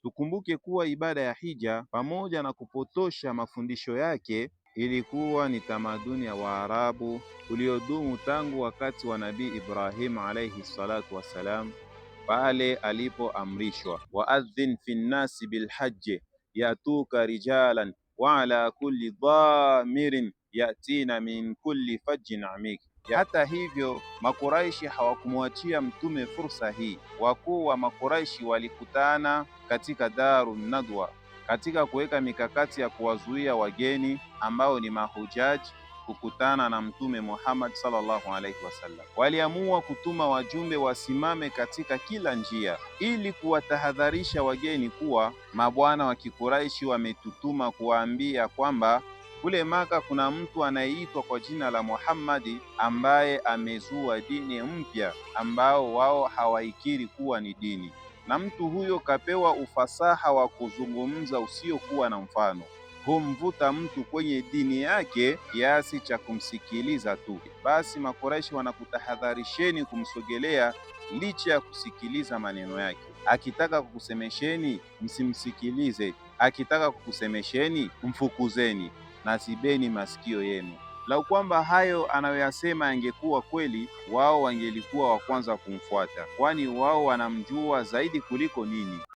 Tukumbuke kuwa ibada ya hija pamoja na kupotosha mafundisho yake ilikuwa ni tamaduni ya Waarabu uliodumu tangu wakati wa Nabii Ibrahim alayhi salatu wassalam, pale alipoamrishwa waadhin fi nnasi bilhajji yatuka rijalan wa ala kulli dhamirin yatina min kulli fajjin amik. Hata hivyo Makuraishi hawakumwachia mtume fursa hii. Wakuu wa Makuraishi walikutana katika Darun Nadwa katika kuweka mikakati ya kuwazuia wageni ambao ni mahujaji kukutana na mtume Muhammad sallallahu alaihi wasallam. Waliamua kutuma wajumbe wasimame katika kila njia ili kuwatahadharisha wageni kuwa mabwana wa Kikuraishi wametutuma kuwaambia kwamba kule Maka kuna mtu anayeitwa kwa jina la Muhammadi ambaye amezua dini mpya ambao wao hawaikiri kuwa ni dini, na mtu huyo kapewa ufasaha wa kuzungumza usiokuwa na mfano. Humvuta mtu kwenye dini yake kiasi cha kumsikiliza tu. Basi Makuraishi wanakutahadharisheni kumsogelea licha ya kusikiliza maneno yake. Akitaka kukusemesheni msimsikilize, akitaka kukusemesheni mfukuzeni na zibeni masikio yenu. Lau kwamba hayo anayoyasema yangekuwa kweli, wao wangelikuwa wa kwanza kumfuata, kwani wao wanamjua zaidi kuliko nini.